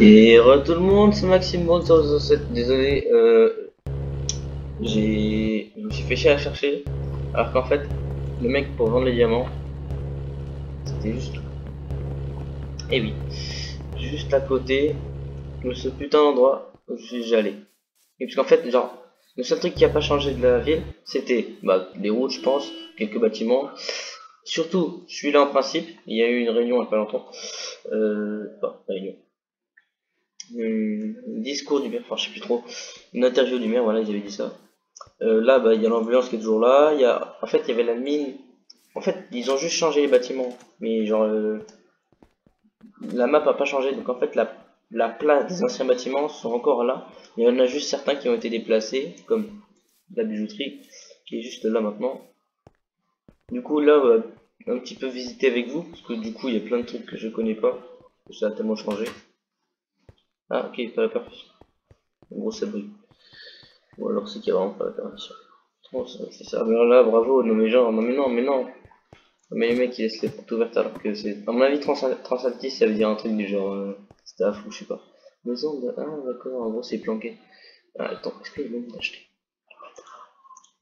Et re tout le monde, c'est Maxime Bond sur 07. Désolé, je me suis fait chier à chercher. Alors qu'en fait, le mec pour vendre les diamants, c'était juste. Eh oui, juste à côté de ce putain d'endroit où je suis déjà allé. Et parce qu'en fait, genre, le seul truc qui a pas changé de la ville, c'était les routes, je pense, quelques bâtiments. Surtout, celui-là en principe, il y a eu une réunion il n'y a pas longtemps. Réunion. Discours du maire, enfin je sais plus trop, une interview du maire, voilà, ils avaient dit ça. Là, il y a l'ambulance qui est toujours là. En fait, il y avait la mine. En fait, ils ont juste changé les bâtiments, mais genre la map a pas changé. Donc en fait, la place des anciens bâtiments sont encore là. Il y en a juste certains qui ont été déplacés, comme la bijouterie, qui est juste là maintenant. Du coup, là, un petit peu visiter avec vous, parce que du coup, il y a plein de trucs que je connais pas, que ça a tellement changé. Ah, ok, pas la percussion. En gros, ça brille. Ou alors c'est qu'il y a vraiment pas la percussion. Oh, c'est ça. Mais là, bravo. Non, mais genre, non, mais non, mais non. Mais les mecs ils laissent les portes ouvertes alors que c'est. À mon avis, Transaltis ça veut dire un truc du genre staff ou je sais pas. Maison de. Ah, d'accord, en gros c'est planqué. Ah, attends, est-ce qu'il y a même d'acheter?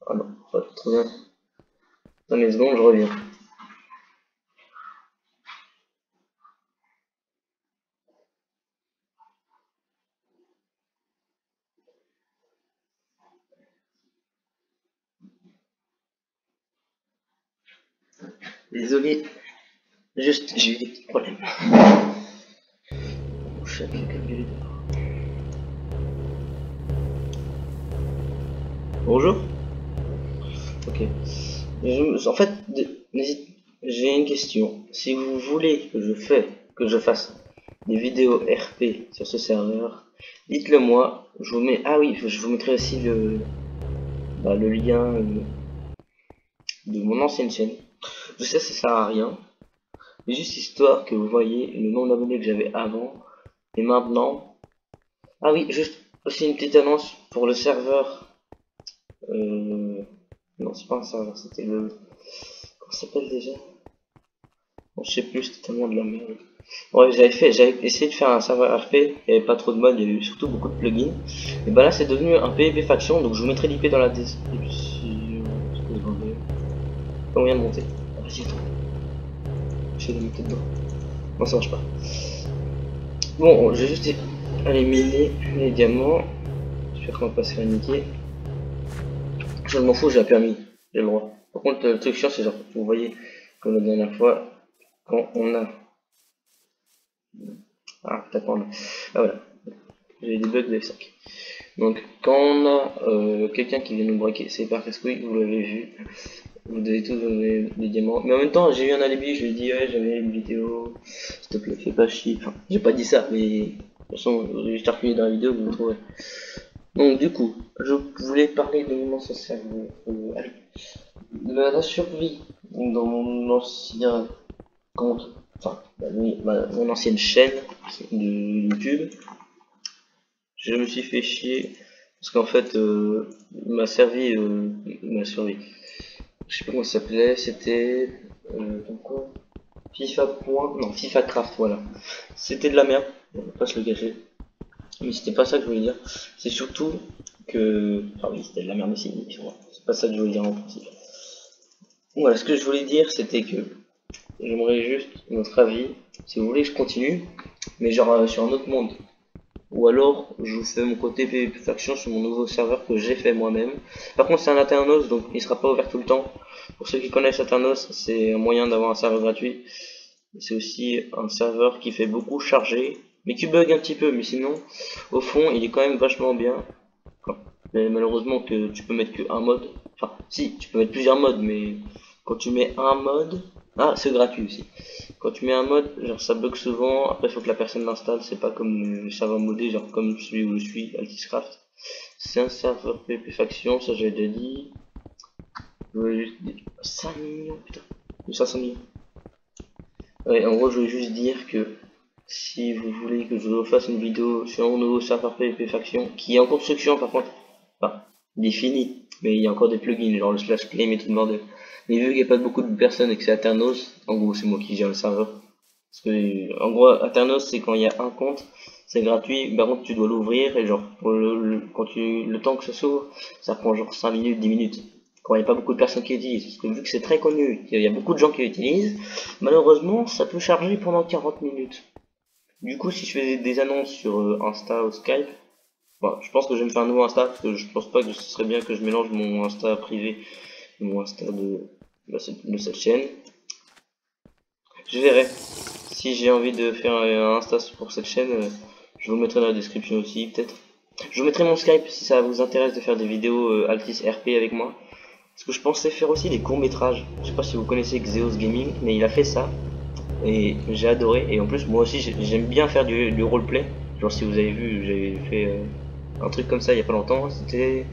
Ah non, pas trop bien. Dans les secondes, je reviens. Désolé, juste j'ai eu des petits problèmes. Mon chat qui a gueulé dehors. Bonjour. Ok. En fait, j'ai une question. Si vous voulez que je fasse des vidéos RP sur ce serveur, dites-le moi. Je vous mets. Ah oui, je vous mettrai aussi le lien de mon ancienne chaîne. Je sais, ça sert à rien, mais juste histoire que vous voyez le nombre d'abonnés que j'avais avant et maintenant. Ah oui, juste aussi une petite annonce pour le serveur. Non, c'est pas un serveur, c'était le. Comment ça s'appelle déjà? Bon, je sais plus, c'était tellement de la merde. Ouais, j'avais essayé de faire un serveur RP, il n'y avait pas trop de modes, il y avait eu surtout beaucoup de plugins. Et bah là, c'est devenu un PvP faction, donc je vous mettrai l'IP dans la description. On vient de monter. Ah, vas-y, attends. J'essaie de monter dedans. Non, ça marche pas. Bon, je vais juste aller miner les diamants. J'espère qu'on va pas se faire niquer. Je m'en fous, j'ai un permis. J'ai le droit. Par contre, le truc chiant, c'est genre, vous voyez, comme la dernière fois, quand on a. Ah, peut-être pas on a. Ah voilà. J'ai des bugs de F5. Donc, quand on a quelqu'un qui vient nous braquer, c'est par casse-couille, vous l'avez vu. Vous devez tous donner des diamants. Mais en même temps, j'ai eu un alibi, je lui ai dit, ouais, j'avais une vidéo, s'il te plaît, fais pas chier. Enfin, j'ai pas dit ça, mais de toute façon, j'ai juste reculé dans la vidéo, vous me trouverez. Donc, du coup, je voulais parler de mon ancien cerveau. Allez, de la survie dans mon ancien compte, enfin, mon ancienne chaîne de YouTube. Je me suis fait chier parce qu'en fait, il m'a servi, je sais pas comment ça s'appelait, c'était quoi, FIFA point, non FIFA Craft, voilà. C'était de la merde, on va pas se le cacher. Mais c'était pas ça que je voulais dire. C'est surtout que, enfin oui, c'était de la merde aussi, mais bon, c'est pas ça que je voulais dire en principe. Voilà, ce que je voulais dire, c'était que j'aimerais juste notre avis. Si vous voulez que je continue, mais genre sur un autre monde. Ou alors, je vous fais mon côté PvP Faction sur mon nouveau serveur que j'ai fait moi-même. Par contre, c'est un Aternos, donc il sera pas ouvert tout le temps. Pour ceux qui connaissent Aternos, c'est un moyen d'avoir un serveur gratuit. C'est aussi un serveur qui fait beaucoup charger, mais qui bug un petit peu. Mais sinon, au fond, il est quand même vachement bien. Mais malheureusement que tu peux mettre que un mode. Enfin, si, tu peux mettre plusieurs modes, mais quand tu mets un mode, ah, c'est gratuit aussi. Quand tu mets un mode, genre ça bug souvent. Après, il faut que la personne l'installe. C'est pas comme le serveur modé, genre comme celui où je suis, Altiscraft. C'est un serveur PvP faction, ça j'avais déjà dit. Je voulais juste dire 5 millions, putain, 500 millions. Ouais, en gros, je voulais juste dire que si vous voulez que je vous fasse une vidéo sur mon nouveau serveur PvP faction, qui est en construction par contre, enfin, il est fini, mais il y a encore des plugins, genre le slash claim et tout le bordel. Mais vu qu'il n'y a pas beaucoup de personnes et que c'est Aternos, en gros c'est moi qui gère le serveur, Parce que, en gros, Aternos, c'est quand il y a un compte, c'est gratuit. Par contre, tu dois l'ouvrir et genre, pour le temps que ça s'ouvre, ça prend genre 5 minutes, 10 minutes. Quand il n'y a pas beaucoup de personnes qui l'utilisent. Parce que vu que c'est très connu, il y a beaucoup de gens qui l'utilisent, malheureusement, ça peut charger pendant 40 minutes. Du coup, si je fais des annonces sur Insta ou Skype, bon, je pense que je vais me faire un nouveau Insta, parce que je pense pas que ce serait bien que je mélange mon Insta privé et mon Insta de cette chaîne. Je verrai. Si j'ai envie de faire un Insta pour cette chaîne, je vous mettrai dans la description aussi, peut-être. Je vous mettrai mon Skype si ça vous intéresse de faire des vidéos Altis RP avec moi. Parce que je pensais faire aussi des courts-métrages. Je sais pas si vous connaissez Xeos Gaming, mais il a fait ça. Et j'ai adoré. Et en plus, moi aussi, j'aime bien faire du roleplay. Genre, si vous avez vu, j'avais fait un truc comme ça il y a pas longtemps. C'était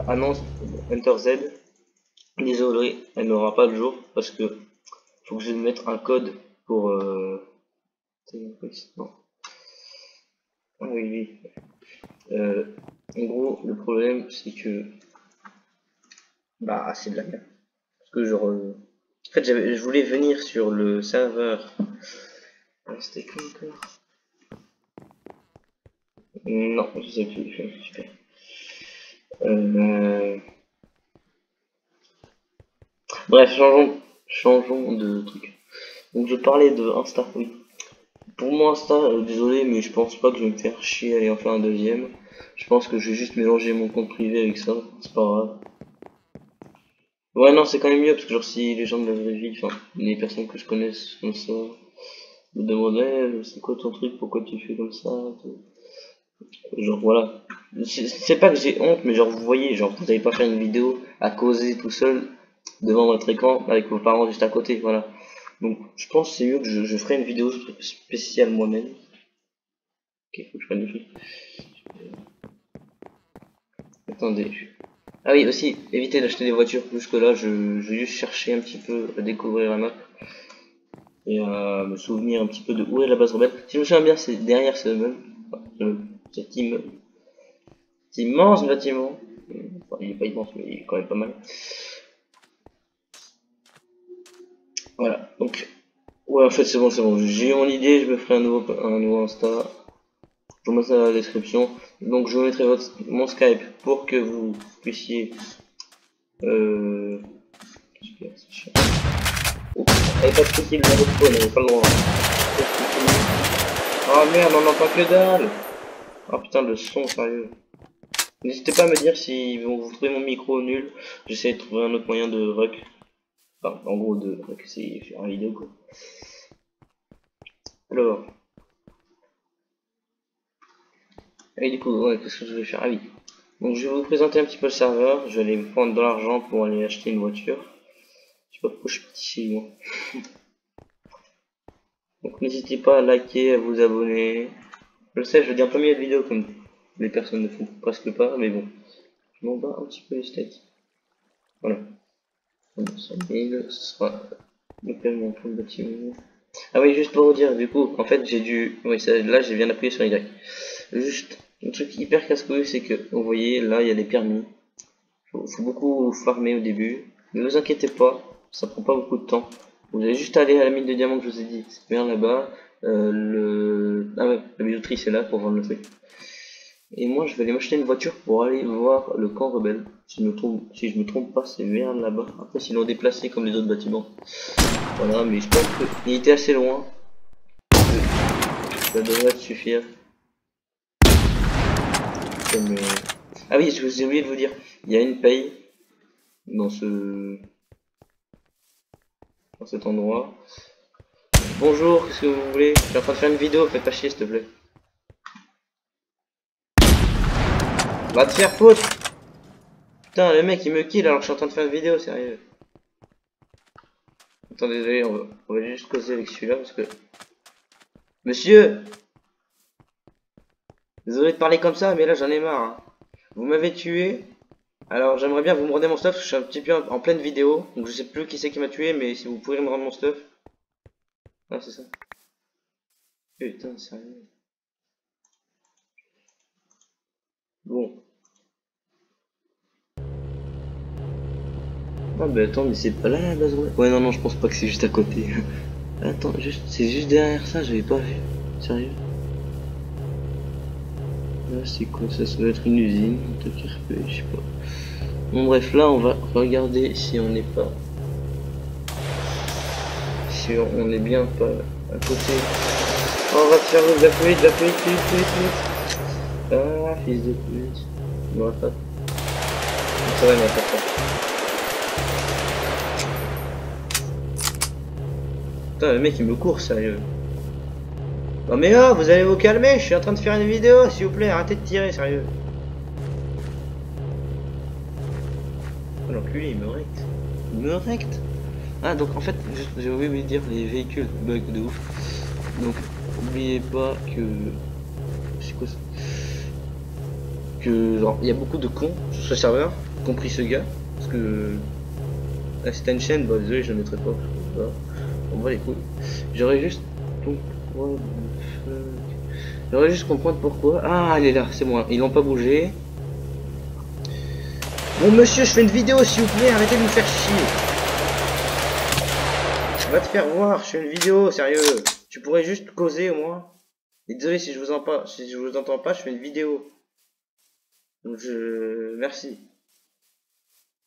annonce Hunter Z. Désolé, elle n'aura pas le jour parce que faut que je mette un code pour. Non. Ah oui, oui. En gros, le problème c'est que bah c'est de la merde. Parce que genre, en fait, je voulais venir sur le serveur. Ah, c'était quoi encore? Non, je sais plus. Super. Euh, Bref, changeons de truc. Donc je parlais de Insta, oui. Pour moi Insta, désolé, mais je pense pas que je vais me faire chier à aller en faire un deuxième. Je pense que je vais juste mélanger mon compte privé avec ça, c'est pas grave. Ouais, non, c'est quand même mieux parce que genre si les gens de la vraie vie, enfin les personnes que je connaisse comme ça, me demandaient c'est quoi ton truc, pourquoi tu fais comme ça, tout. Genre voilà. C'est pas que j'ai honte, mais genre vous voyez, genre vous n'allez pas faire une vidéo à causer tout seul devant votre écran avec vos parents juste à côté, voilà. Donc je pense que c'est mieux que je ferai une vidéo spéciale moi-même. Ok, faut que je prenne des trucs. Attendez. Ah oui, aussi, évitez d'acheter des voitures jusque là, je vais juste chercher un petit peu à découvrir la map et à me souvenir un petit peu de où est la base rebelle. Si je me souviens bien, c'est derrière ce immeuble, cet immeuble, cet immense bâtiment. Enfin, il est pas immense, mais il est quand même pas mal. Voilà, donc, ouais, en fait, c'est bon, j'ai eu mon idée, je me ferai un nouveau Insta. Je vous mettrai dans la description. Donc, je vous mettrai mon Skype pour que vous puissiez. Super, c'est chiant. Oh, elle est pas critique dans votre phone, elle est pas le droit. Ah merde, on n'entend que dalle. Ah putain, le son, sérieux. N'hésitez pas à me dire si vous trouvez mon micro nul. J'essaie de trouver un autre moyen de rec. Enfin, en gros, de rec, c'est faire une vidéo quoi. Alors, et du coup, ouais, qu'est-ce que je vais faire? Ah oui. Donc, je vais vous présenter un petit peu le serveur. Je vais aller prendre de l'argent pour aller acheter une voiture. Je sais pas pourquoi je suis petit chez moi. Donc, n'hésitez pas à liker, à vous abonner. Je sais, je veux dire pas mieux de vidéos comme les personnes ne font presque pas, mais bon. Je m'en bats un petit peu les steaks. Voilà. 100 000, ce sera le paiement pour le bâtiment. Ah oui, juste pour vous dire, du coup, en fait, j'ai dû. Oui, là, je viens d'appuyer sur Y. Juste, un truc hyper casse-couille, c'est que, vous voyez, là, il y a des permis. Faut beaucoup farmer au début. Ne vous inquiétez pas, ça prend pas beaucoup de temps. Vous allez juste aller à la mine de diamants que je vous ai dit. C'est bien là-bas. Ah ouais, la bijouterie, c'est là pour vendre le truc. Et moi, je vais aller m'acheter une voiture pour aller voir le camp rebelle. Si je me trompe pas, c'est vers là-bas. Après, s'ils l'ont déplacé comme les autres bâtiments. Voilà, mais je pense qu'il était assez loin. Ça devrait suffire. Comme, ah oui, je vous ai oublié de vous dire, il y a une paye dans dans cet endroit. Bonjour, qu'est-ce que vous voulez? Je suis en train de faire une vidéo, faites pas chier s'il te plaît. Va te faire foutre! Putain, le mec il me kill alors que je suis en train de faire une vidéo, sérieux. Attends, désolé, on va juste causer avec celui-là parce que. Monsieur! Désolé de parler comme ça, mais là j'en ai marre. Hein. Vous m'avez tué. Alors j'aimerais bien vous me rendez mon stuff, je suis un petit peu en pleine vidéo. Donc je sais plus qui c'est qui m'a tué, mais si vous pouvez me rendre mon stuff. Ah, c'est ça. Putain, sérieux. Bon. Ah bah attends, mais c'est pas là la base rebelle. Ouais, non, non, je pense pas que c'est juste à côté. Attends, c'est juste derrière ça, j'avais pas vu. Sérieux? Là, c'est quoi ça? Ça doit être une usine, un truc RP, je sais pas. Bon, bref, là, on va regarder si on n'est pas. Si on est bien pas à côté. Oh, on va te faire le la fluide, vite. Ah, fils de pute. On va pas. Ça va, il m'a pas fait. Putain, le mec il me court, sérieux. Oh mais oh, vous allez vous calmer, je suis en train de faire une vidéo, s'il vous plaît, arrêtez de tirer, sérieux. Oh l'enculé, il me recte. Il me recte. Ah donc en fait, j'ai oublié de dire, les véhicules bug de ouf. Donc, n'oubliez pas que... C'est quoi ça? Que genre, il y a beaucoup de cons sur ce serveur, compris ce gars. Parce que... c'était une chaîne, bah désolé, je ne mettrai pas. Voilà. On va les couilles. J'aurais juste... J'aurais juste comprendre pourquoi. Ah, elle est là, c'est moi. Ils n'ont pas bougé. Bon, monsieur, je fais une vidéo, s'il vous plaît. Arrêtez de me faire chier. Va te faire voir, je fais une vidéo, sérieux. Tu pourrais juste causer au moins. Et désolé si je vous entends pas, je fais une vidéo. Donc merci.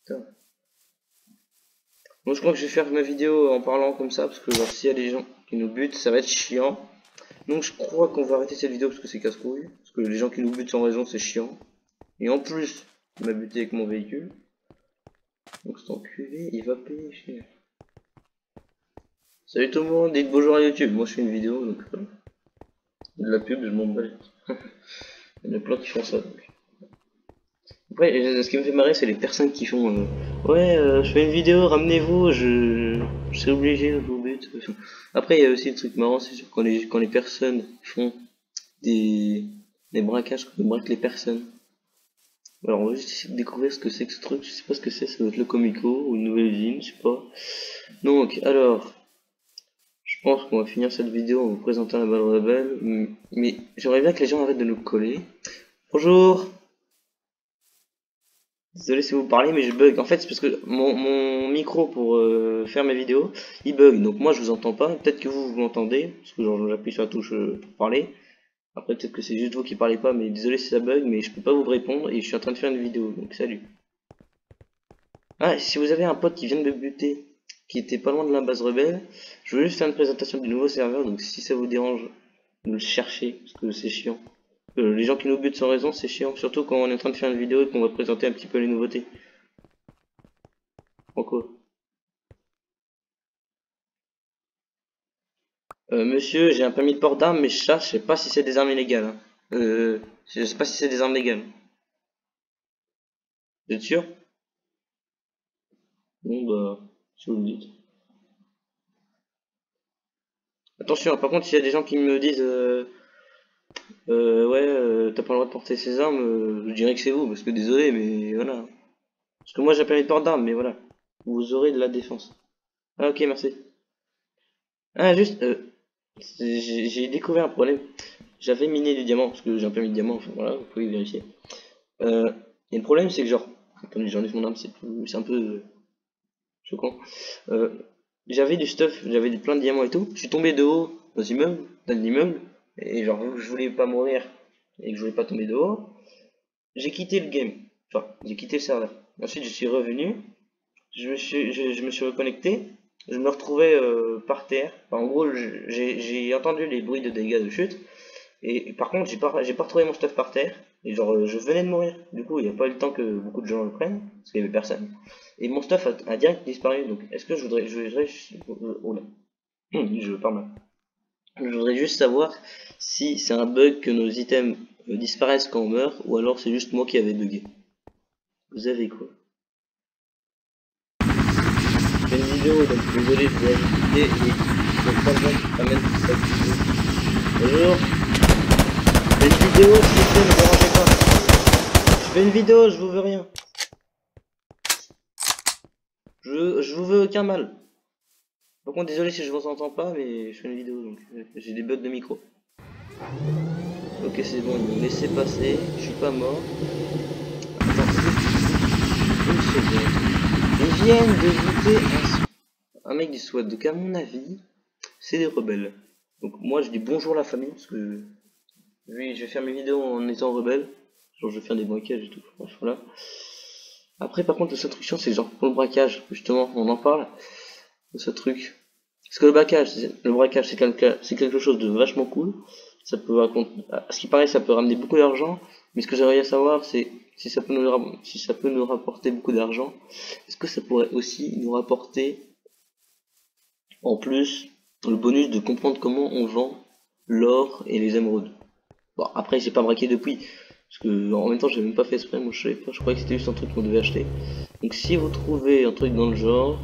Putain. Moi je crois que je vais faire ma vidéo en parlant comme ça parce que genre s'il y a des gens qui nous butent, ça va être chiant. Donc je crois qu'on va arrêter cette vidéo parce que c'est casse-couille. Parce que les gens qui nous butent sans raison c'est chiant. Et en plus, il m'a buté avec mon véhicule. Donc cet enculé, il va payer cher. Salut tout le monde, dites bonjour à YouTube. Moi je fais une vidéo donc de la pub, je m'en bats. Il y en a plein qui font ça donc. Après, ce qui me fait marrer, c'est les personnes qui font ouais, je fais une vidéo, ramenez-vous, je serai obligé, je vous bute. Après, il y a aussi le truc marrant, c'est sûr, quand les personnes font des braquages, quand ils braquent les personnes. Alors, on va juste essayer de découvrir ce que c'est que ce truc, je sais pas ce que c'est, ça doit être le Comico ou une nouvelle usine, je sais pas. Donc, alors, je pense qu'on va finir cette vidéo en vous présentant la balle rebelle, mais j'aimerais bien que les gens arrêtent de nous coller. Bonjour! Désolé si vous parlez mais je bug. En fait c'est parce que mon micro pour faire mes vidéos il bug. Donc moi je vous entends pas. Peut-être que vous m'entendez. Parce que genre j'appuie sur la touche pour parler. Après peut-être que c'est juste vous qui parlez pas. Mais désolé si ça bug. Mais je peux pas vous répondre. Et je suis en train de faire une vidéo. Donc salut. Ah si vous avez un pote qui vient de me buter. Qui était pas loin de la base rebelle. Je veux juste faire une présentation du nouveau serveur. Donc si ça vous dérange de le chercher. Parce que c'est chiant. Les gens qui nous butent sans raison c'est chiant. Surtout quand on est en train de faire une vidéo et qu'on va présenter un petit peu les nouveautés. Pourquoi? Monsieur, j'ai un permis de port d'armes, mais je sais pas si c'est des armes illégales. Hein. Je sais pas si c'est des armes légales. Vous êtes sûr? Bon bah, si vous le dites. Attention, par contre, s'il y a des gens qui me disent ouais, t'as pas le droit de porter ces armes, je dirais que c'est vous, parce que désolé, mais voilà. Parce que moi j'ai un permis de port d'armes, mais voilà. Vous aurez de la défense. Ah ok, merci. Ah juste, j'ai découvert un problème. J'avais miné du diamant, parce que j'ai un permis de diamant, enfin voilà, vous pouvez vérifier. Et le problème c'est que genre, attendez, j'enlève mon arme, c'est un peu choquant. J'avais du stuff, j'avais plein de diamants et tout. Je suis tombé de haut dans l'immeuble, et genre je voulais pas mourir et que je voulais pas tomber de haut. J'ai quitté le game, enfin j'ai quitté le serveur. Ensuite je suis revenu, je me suis reconnecté, je me retrouvais par terre. Enfin, en gros j'ai entendu les bruits de dégâts de chute. Et par contre, j'ai pas retrouvé mon stuff par terre. Et genre, je venais de mourir. Du coup, il n'y a pas eu le temps que beaucoup de gens le prennent, parce qu'il n'y avait personne. Et mon stuff a direct disparu. Donc, est-ce que oh là. Je parle mal. Je voudrais juste savoir si c'est un bug que nos items disparaissent quand on meurt, ou alors c'est juste moi qui avais bugué. Vous avez quoi? Je fais une vidéo, donc désolé, je vous ai invité et je ne pas de gens qui ramènent ça. Bonjour. Je fais une vidéo, s'il vous plaît, ne me dérangez pas. Je fais une vidéo, je vous veux rien. Je vous veux aucun mal. Par contre, désolé si je vous entends pas, mais je fais une vidéo, donc j'ai des bugs de micro. Ok, c'est bon, ils m'ont laissé passer, je suis pas mort. Attends, une seconde. viennent de jeter un mec du SWAT. Donc à mon avis, c'est des rebelles. Donc moi je dis bonjour la famille, parce que oui, je vais faire mes vidéos en étant rebelle. Genre je vais faire des braquages et tout. Voilà. Après par contre le seul truc chiant c'est genre pour le braquage, justement on en parle. Ce truc. Parce que le braquage c'est quelque chose de vachement cool. Ça peut raconter, à ce qui paraît ça peut ramener beaucoup d'argent. Mais ce que j'aimerais savoir c'est si ça peut nous rapporter beaucoup d'argent. Est-ce que ça pourrait aussi nous rapporter en plus le bonus de comprendre comment on vend l'or et les émeraudes. Bon après j'ai pas braqué depuis. Parce que en même temps j'ai même pas fait exprès, moi je savais pas, je croyais que c'était juste un truc qu'on devait acheter. Donc si vous trouvez un truc dans le genre.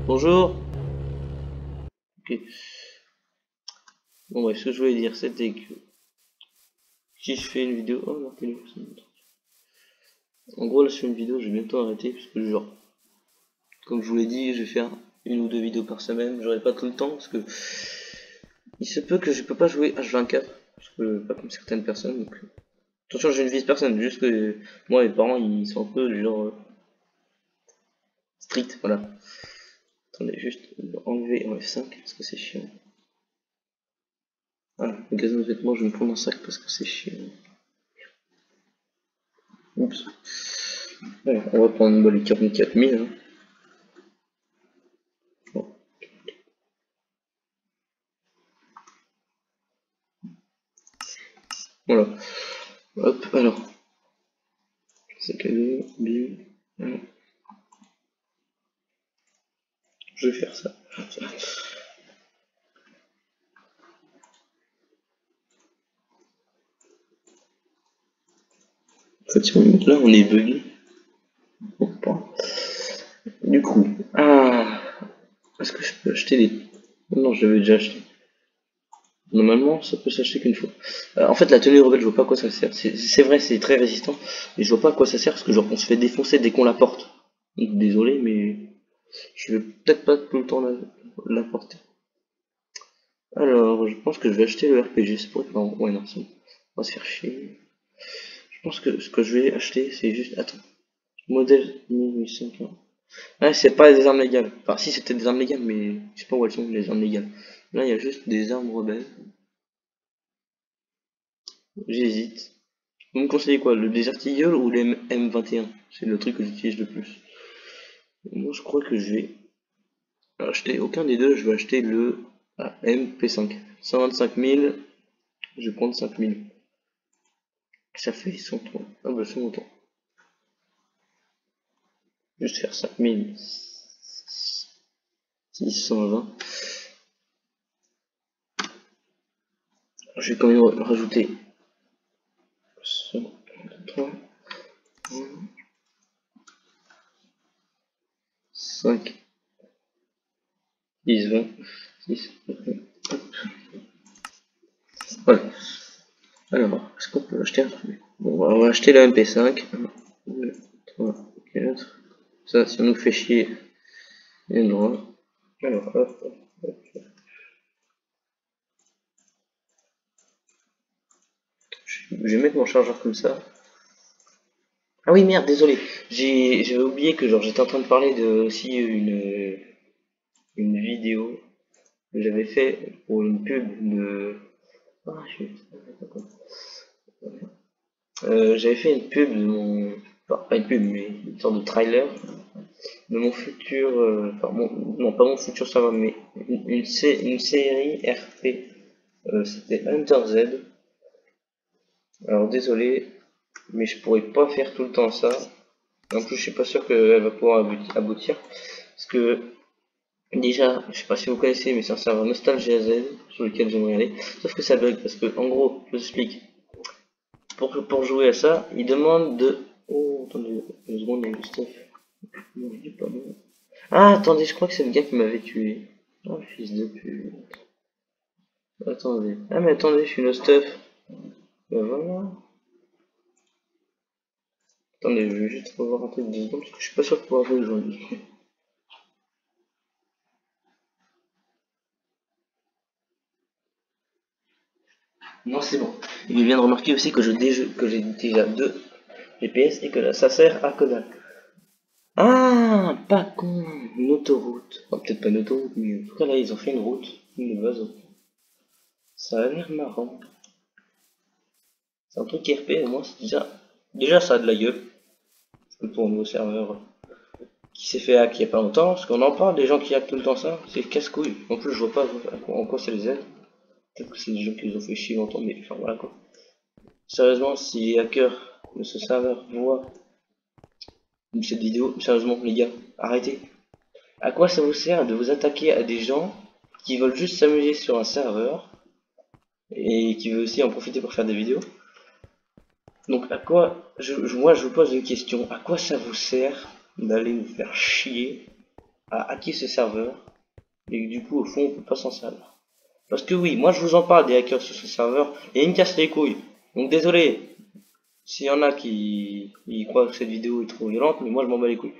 Bonjour. Ok. Bon bref, ce que je voulais dire c'était que si je fais une vidéo. Oh non, en gros là je fais une vidéo, je vais bientôt arrêter parce que genre comme je vous l'ai dit, je vais faire une ou deux vidéos par semaine, j'aurai pas tout le temps parce que il se peut que je peux pas jouer H24, parce que pas comme certaines personnes. Donc attention, je ne vise personne, juste que moi mes parents ils sont un peu du genre strict, voilà. Attendez, juste enlever en F5 parce que c'est chiant. Voilà, le magasin de vêtements, je vais me prendre un sac parce que c'est chiant. Oups. Ouais, on va prendre les 44 000. Hein. Bon. Voilà. Hop, alors. Sac à dos, bim. Voilà. Je vais faire ça. En fait, si on monte là, on est bugué. Du coup, est-ce que je peux acheter des... Non, je l'avais déjà acheté. Normalement, ça peut s'acheter qu'une fois. En fait, la tenue rebelle, je vois pas à quoi ça sert. C'est vrai, c'est très résistant, mais je vois pas à quoi ça sert parce que genre on se fait défoncer dès qu'on la porte. Donc, désolé, mais je vais peut-être pas tout le temps la porter. Alors, je pense que je vais acheter le RPG. C'est pour être marrant. Ouais, non, c'est bon. On va se faire chier. Je pense que ce que je vais acheter, c'est juste... Attends. Modèle 1850. Ah, c'est pas des armes légales. Enfin, si c'était des armes légales, mais je sais pas où elles sont, les armes légales. Là, il y a juste des armes rebelles. J'hésite. Vous me conseillez quoi? Le Desert Eagle ou les M21? C'est le truc que j'utilise le plus. Moi, je crois que je vais acheter aucun des deux. Je vais acheter le MP5. 125 000. Je vais prendre 5 000. Ça fait son tour. Ah bah, c'est mon tour. Juste faire 5 620. Je vais quand même rajouter 3, 5, 10, 20, 6. Voilà. Alors, est-ce qu'on peut acheter un truc? Bon, on va acheter la MP5. 1, 2, 3, 4. Ça, si on nous fait chier, il y a droit. Alors, hop, hop, hop. Je vais mettre mon chargeur comme ça. Ah oui, merde, désolé. J'avais oublié que genre j'étais en train de parler de aussi une vidéo que j'avais fait pour une pub de. Ah, j'avais fait une pub de mon. Enfin, pas une pub, mais une sorte de trailer de mon futur. Enfin, non, pas mon futur serveur, mais une série RP. C'était Hunter Z. Alors désolé, mais je pourrais pas faire tout le temps ça. En plus, je suis pas sûr qu'elle va pouvoir aboutir. Parce que déjà, je sais pas si vous connaissez, mais c'est un serveur Nostalgia Z sur lequel j'aimerais aller. Sauf que ça bug parce que, en gros, je vous explique. Pour jouer à ça, il demande de. Oh, attendez, une seconde, il y a du stuff. Non, je dis pas non. Ah, attendez, je crois que c'est le gars qui m'avait tué. Oh, fils de pute. Attendez. Ah, mais attendez, je suis no stuff. Ben voilà. Attendez, je vais juste revoir un truc 2 secondes parce que je suis pas sûr de pouvoir jouer aujourd'hui. Non, c'est bon. Il vient de remarquer aussi que j'ai déjà 2 GPS et que là, ça sert à que dalle. Ah, pas con, une autoroute. Enfin, peut-être pas une autoroute, mais en tout cas là ils ont fait une route, une base. Ça a l'air marrant. C'est un truc RP, au moins c'est déjà ça a de la gueule. Pour un nouveau serveur qui s'est fait hack il y a pas longtemps, parce qu'on en parle des gens qui hackent tout le temps ça, c'est casse-couille. En plus je vois pas en quoi ça les aide. Peut-être que c'est des gens qui les ont fait chier longtemps, mais enfin voilà quoi. Sérieusement, si les hackers de ce serveur voient cette vidéo, sérieusement les gars, arrêtez. À quoi ça vous sert de vous attaquer à des gens qui veulent juste s'amuser sur un serveur et qui veulent aussi en profiter pour faire des vidéos? Donc à quoi, moi je vous pose une question, à quoi ça vous sert d'aller vous faire chier à hacker ce serveur et que du coup au fond on peut pas s'en servir? Parce que oui, moi je vous en parle des hackers sur ce serveur et ils me cassent les couilles. Donc désolé s'il y en a qui croient que cette vidéo est trop violente, mais moi je m'en bats les couilles.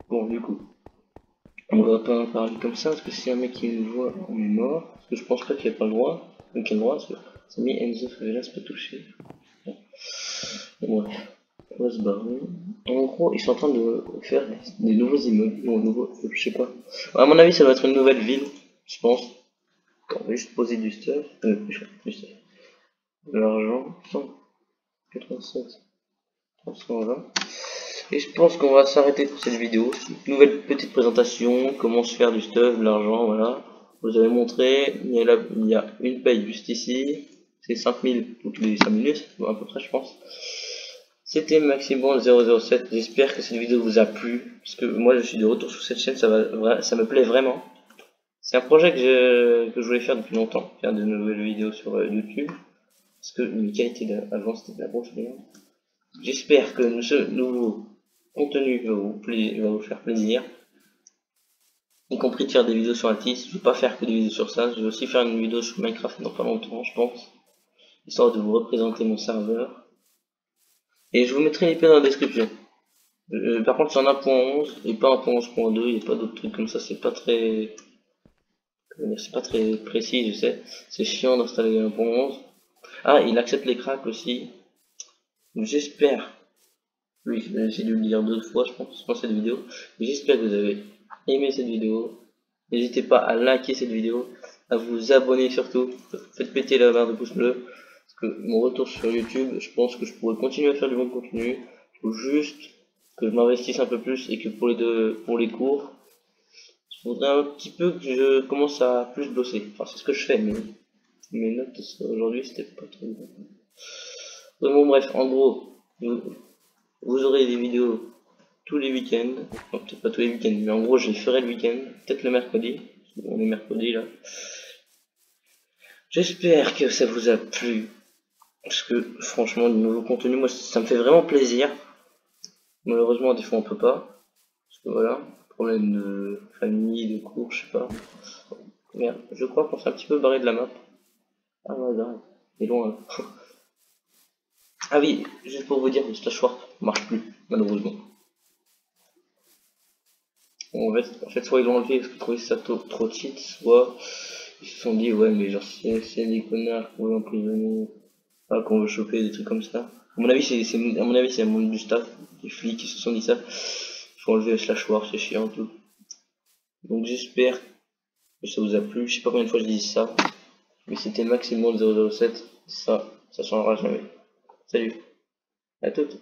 Bon, du coup, on va pas en parler comme ça, parce que si un mec qui me voit, on est mort. Parce que je pense pas qu'il a pas le droit. Donc il a le droit, parce que c'est mis Enzo Favelas pas touché. Bon, bref, on va se barrer. En gros, ils sont en train de faire des nouveaux immeubles. Non, nouveaux, je sais pas. À mon avis, ça va être une nouvelle ville, je pense. On va juste poser du stuff. Du stuff. De l'argent. 187. 320. Et je pense qu'on va s'arrêter pour cette vidéo. Une nouvelle petite présentation, comment se faire du stuff, de l'argent, voilà. Vous avez montré, il y a une paye juste ici. C'est 5000 toutes les 5 minutes, à peu près je pense. C'était Maximum 007, j'espère que cette vidéo vous a plu. Parce que moi je suis de retour sur cette chaîne, ça me plaît vraiment. C'est un projet que je voulais faire depuis longtemps, faire de nouvelles vidéos sur YouTube. Parce que la qualité d'avant c'était de la grosse merde. J'espère que ce nouveau contenu va vous faire plaisir, y compris de faire des vidéos sur Altis. Je vais pas faire que des vidéos sur ça, je vais aussi faire une vidéo sur Minecraft dans pas longtemps, je pense, histoire de vous représenter mon serveur. Et je vous mettrai les liens dans la description. Par contre, c'est en 1.11 et pas en 1.11.2, il n'y a pas d'autres trucs comme ça, c'est pas très précis, je sais. C'est chiant d'installer 1.11. Ah, il accepte les cracks aussi. J'espère. Oui, j'ai dû le dire 2 fois, je pense, dans cette vidéo. J'espère que vous avez aimé cette vidéo. N'hésitez pas à liker cette vidéo, à vous abonner surtout. Faites péter la barre de pouce bleu. Parce que mon retour sur YouTube, je pense que je pourrais continuer à faire du bon contenu. Il faut juste que je m'investisse un peu plus et que pour les cours, je voudrais un petit peu que je commence à plus bosser. Enfin, c'est ce que je fais, mais mes notes aujourd'hui, c'était pas trop bon. Bon, bref, en gros, vous aurez des vidéos tous les week-ends, enfin, peut-être pas tous les week-ends, mais en gros je les ferai le week-end, peut-être le mercredi, on est mercredi là. J'espère que ça vous a plu, parce que franchement du nouveau contenu, moi ça me fait vraiment plaisir. Malheureusement des fois on peut pas, parce que voilà, problème de famille, de cours, je sais pas. Merde, je crois qu'on s'est un petit peu barré de la map. Ah ouais, il est loin là. Ah oui, juste pour vous dire, le slash warp marche plus, malheureusement. En fait, soit ils l'ont enlevé parce qu'ils trouvaient ça trop cheat, soit ils se sont dit, ouais, mais genre, si des connards qu'on veut emprisonner, pas qu'on veut choper, des trucs comme ça. À mon avis, c'est un monde du staff, des flics qui se sont dit ça. Il faut enlever le slash war, c'est chiant, tout. Donc j'espère que ça vous a plu. Je sais pas combien de fois je dis ça, mais c'était Maximum 007. Ça changera jamais. Salut, à toutes.